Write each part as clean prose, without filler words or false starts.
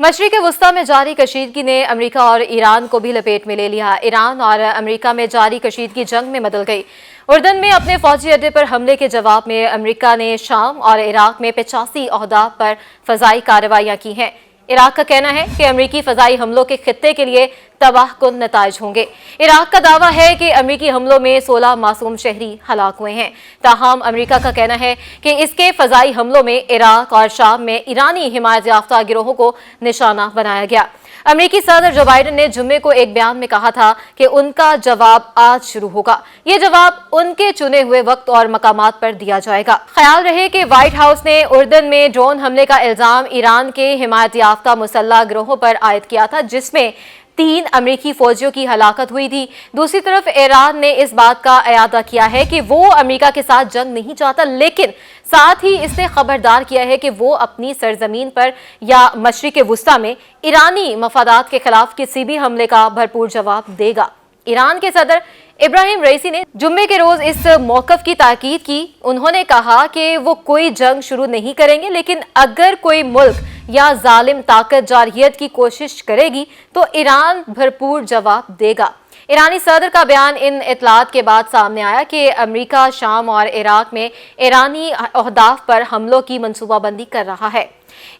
मशरिक़ वस्ता में जारी कशीदगी ने अमेरिका और ईरान को भी लपेट में ले लिया। ईरान और अमेरिका में जारी कशीदगी जंग में बदल गई। उर्दन में अपने फौजी अड्डे पर हमले के जवाब में अमेरिका ने शाम और इराक में 85 अहदाफ पर फजाई कार्रवाइयां की हैं। इराक का कहना है कि अमेरिकी फजाई हमलों के खित्ते के लिए तबाहकुन नताइज होंगे। इराक का दावा है कि अमेरिकी हमलों में 16 मासूम शहरी हलाक हुए हैं। ताहम अमेरिका का कहना है कि इसके फजाई हमलों में इराक और शाम में ईरानी हिमायत याफ्ता गिरोहों को निशाना बनाया गया। अमेरिकी सदर जो बाइडन ने जुम्मे को एक बयान में कहा था कि उनका जवाब आज शुरू होगा। ये जवाब उनके चुने हुए वक्त और मकामात पर दिया जाएगा। ख्याल रहे कि व्हाइट हाउस ने उर्दन में ड्रोन हमले का इल्जाम ईरान के हिमायत याफ्ता मुसल्लह गिरोहों पर आयद किया था, जिसमें 3 अमेरिकी फौजियों की हलाकत हुई थी। दूसरी तरफ ईरान ने इस बात का अयादा किया है कि वो अमेरिका के साथ जंग नहीं चाहता, लेकिन साथ ही इसने खबरदार किया है कि वो अपनी सरजमीन पर या मशरिक़ वस्ता में ईरानी मफादात के खिलाफ किसी भी हमले का भरपूर जवाब देगा। ईरान के सदर इब्राहिम रईसी ने जुम्मे के रोज इस मौक़िफ़ की ताकीद की। उन्होंने कहा कि वो कोई जंग शुरू नहीं करेंगे, लेकिन अगर कोई मुल्क या जालिम ताकत जारहियत की कोशिश करेगी तो ईरान भरपूर जवाब देगा। ईरानी सदर का बयान इन इतलात के बाद सामने आया कि अमेरिका शाम और इराक में ईरानी अहदाफ पर हमलों की मनसूबाबंदी कर रहा है।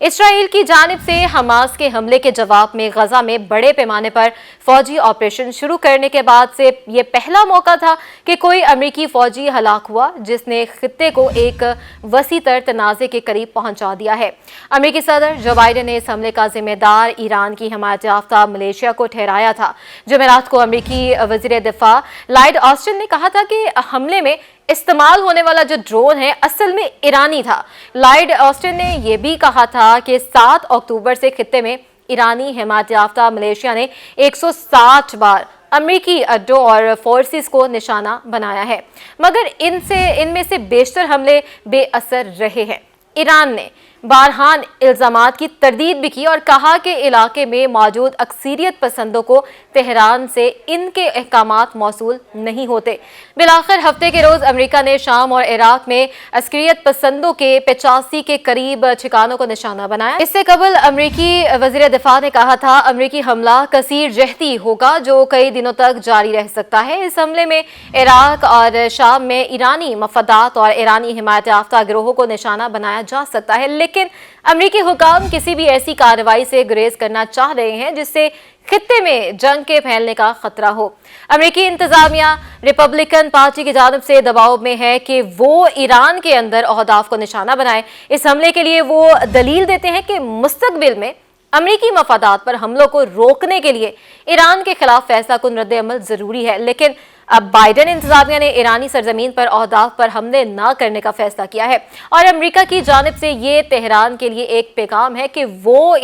इसराइल की जानिब से हमास के हमले के जवाब में गजा में बड़े पैमाने पर फौजी ऑपरेशन शुरू करने के बाद से ये पहला मौका था कि कोई अमेरिकी फौजी हलाक हुआ, जिसने खित्ते को एक वसी तर तनाज़े के करीब पहुंचा दिया है। अमेरिकी सदर जो बाइडन ने इस हमले का जिम्मेदार ईरान की हिमायत याफ्ता मलेशिया को ठहराया था। जुमेरात को अमेरिकी वज़ीर दिफा लॉयड ऑस्टिन ने कहा था कि हमले में इस्तेमाल होने वाला जो ड्रोन है असल में ईरानी था। लॉयड ऑस्टिन ने यह भी कहा था कि 7 अक्टूबर से खित्ते में ईरानी हिमायत याफ्ता मलेशिया ने 160 बार अमेरिकी अड्डों और फोर्सेस को निशाना बनाया है, मगर इनमें से बेशतर हमले बेअसर रहे हैं। ईरान ने बारहान इल्जामात की तरदीद भी की और कहा कि इलाके में मौजूद अक्सरियत पसंदों को तेहरान से इनके अहकामात मौसूल नहीं होते। बिलाखिर हफ्ते के रोज अमेरिका ने शाम और इराक में अक्सरियत पसंदों के 85 के करीब ठिकानों को निशाना बनाया। इससे कबल अमेरिकी वज़ीर दिफा ने कहा था अमेरिकी हमला कसीर जहती होगा जो कई दिनों तक जारी रह सकता है। इस हमले में इराक और शाम में ईरानी मफादात और ईरानी हिमायत याफ्ता गिरोहों को निशाना बनाया जा सकता है, लेकिन अमेरिकी हुकाम किसी भी ऐसी कार्रवाई से गुरेज करना चाह रहे हैं जिससे खित्ते में जंग के फैलने का खतरा हो। अमेरिकी इंतजामिया रिपब्लिकन पार्टी की जानिब से दबाव में है कि वो ईरान के अंदर अहदाफ को निशाना बनाए। इस हमले के लिए वो दलील देते हैं कि मुस्तकबिल में अमेरिकी मफादात पर हमलों को रोकने के लिए ईरान के खिलाफ फैसला कुन रद्द अमल जरूरी है। लेकिन अब बाइडन इंतजामिया ने ईरानी सरजमीन पर अहदाफ पर हमले न करने का फैसला किया है और अमेरिका की जानिब से ये तेहरान के लिए एक पैगाम है कि वो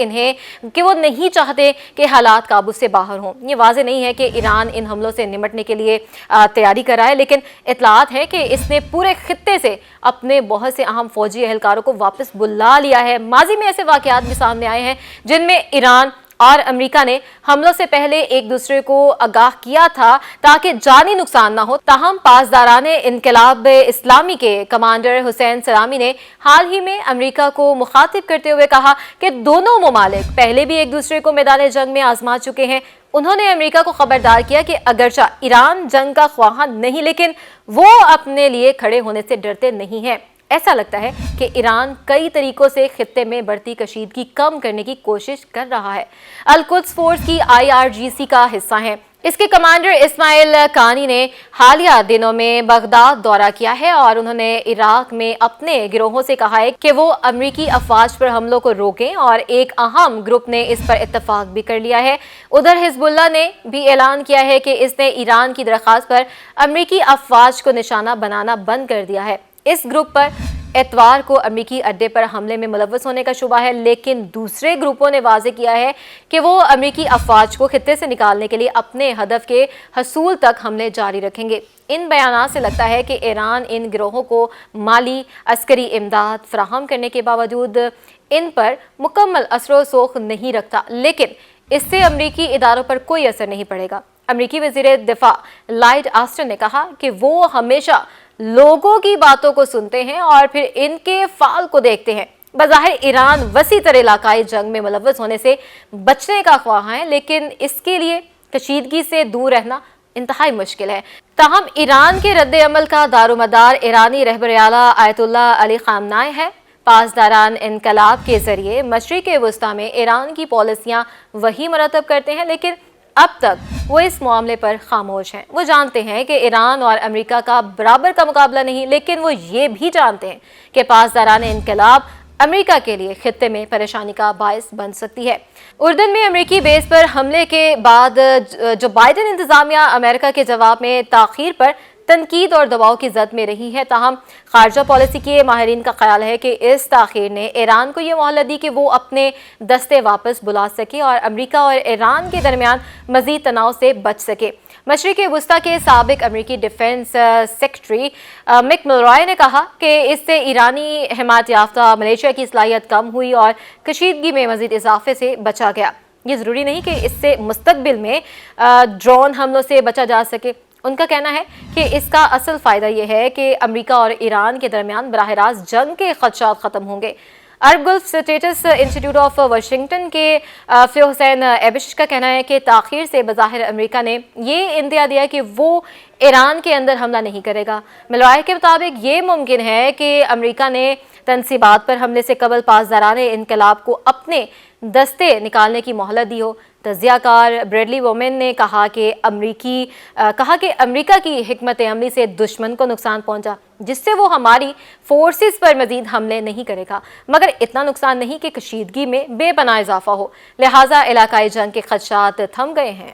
नहीं चाहते कि हालात काबू से बाहर हों। ये वाज़ेह नहीं है कि ईरान इन हमलों से निपटने के लिए तैयारी कर रहा है, लेकिन इतलात है कि इसने पूरे खित्ते से अपने बहुत से अहम फौजी एहलकारों को वापस बुला लिया है। माजी में ऐसे वाक़यात भी सामने आए हैं जिनमें ईरान और अमेरिका ने हमलों से पहले एक दूसरे को आगाह किया था ताकि जानी नुकसान ना हो। ताहम पासदाराने इनकलाब इस्लामी के कमांडर हुसैन सलामी ने हाल ही में अमेरिका को मुखातिब करते हुए कहा कि दोनों ममालिक पहले भी एक दूसरे को मैदान जंग में आजमा चुके हैं। उन्होंने अमेरिका को खबरदार किया कि अगरचा ईरान जंग का ख्वाह नहीं, लेकिन वो अपने लिए खड़े होने से डरते नहीं हैं। ऐसा लगता है कि ईरान कई तरीकों से खित्ते में बढ़ती कशीदगी कम करने की कोशिश कर रहा है। अल-कुद्स फोर्स की IRGC का हिस्सा है। इसके कमांडर इस्माइल कानी ने हालिया दिनों में बगदाद दौरा किया है और उन्होंने इराक में अपने गिरोहों से कहा है कि वो अमेरिकी अफवाज पर हमलों को रोकें और एक अहम ग्रुप ने इस पर इत्तफाक भी कर लिया है। उधर हिजबुल्लाह ने भी ऐलान किया है कि इसने ईरान की दरख्वास्त पर अमेरिकी अफवाज को निशाना बनाना बंद कर दिया है। इस ग्रुप पर एतवार को अमेरिकी अड्डे पर हमले में मुलव्वस होने का शुबा है, लेकिन दूसरे ग्रुपों ने वाज़ेह किया है कि वो अमेरिकी अफवाज को खित्ते से निकालने के लिए अपने हदफ के हसूल तक हमले जारी रखेंगे। इन बयानात से लगता है कि ईरान इन गिरोहों को माली अस्करी इमदाद फराहम करने के बावजूद इन पर मुकम्मल असर व सोख नहीं रखता, लेकिन इससे अमेरिकी इदारों पर कोई असर नहीं पड़ेगा। अमेरिकी वज़ीर दिफा लॉयड ऑस्टिन ने कहा कि वो हमेशा लोगों की बातों को सुनते हैं और फिर इनके फाल को देखते हैं। बज़ाहिर ईरान वसी तर इलाकाई जंग में मुलव्वस होने से बचने का ख्वाह है, लेकिन इसके लिए कशीदगी से दूर रहना इंतहाई मुश्किल है। ताहम ईरान के रद्द अमल का दारोमदार ईरानी रहबर आला आयतुल्लाह अली खामनाई है। पासदारान इनकलाब के जरिए मशरिक़ वस्ता में ईरान की पॉलिसियाँ वही मरतब करते हैं, लेकिन अब तक वो इस मामले पर खामोश हैं। वो जानते हैं कि ईरान और अमेरिका का बराबर का मुकाबला नहीं, लेकिन वो ये भी जानते हैं कि पासदारान इनकलाब अमेरिका के लिए खित्ते में परेशानी का बायस बन सकती है। उर्दन में अमेरिकी बेस पर हमले के बाद जो बाइडन इंतजामिया अमेरिका के जवाब में ताख़ीर पर तनकीद और दबाव की जद में रही है। ताहम खारजा पॉलिसी के माहिरीन का ख्याल है कि इस ताख़ीर ने ईरान को ये मोहलत दी कि वो अपने दस्ते वापस बुला सके और अमेरिका और ईरान के दरमियान मज़ीद तनाव से बच सके। मशरिक़ वस्ता के साबिक अमेरिकी डिफेंस सेक्रेटरी मिक मिलरॉय ने कहा कि इससे ईरानी हिमायत याफ्ता मलेशिया की सलाहियत कम हुई और कशीदगी में मज़ीद इजाफे से बचा गया। ये ज़रूरी नहीं कि इससे मुस्तकबिल में ड्रोन हमलों से बचा जा सके। उनका कहना है कि इसका असल फ़ायदा यह है कि अमेरिका और ईरान के दरमियान बराह रास्त जंग के ख़दशात ख़त्म होंगे। Arab gulf states institute of Washington के फ़ियो हुसैन एबिश का कहना है कि ताख़ीर से बज़ाहिर अमेरिका ने ये इंदिया दिया कि वो ईरान के अंदर हमला नहीं करेगा। मिलरॉय के मुताबिक ये मुमकिन है कि अमेरिका ने तनसीबात पर हमले से कबल पासदारान इनकलाब को अपने दस्ते निकालने की मोहलत दी हो। तजियाकार ब्रेडली वोमेन ने कहा कि अमेरिका की हिकमत अमली से दुश्मन को नुकसान पहुंचा, जिससे वो हमारी फोर्सेस पर मजीद हमले नहीं करेगा, मगर इतना नुकसान नहीं कि कशीदगी में बेपनाह इजाफा हो। लिहाजा इलाकाई जंग के खदशात थम गए हैं।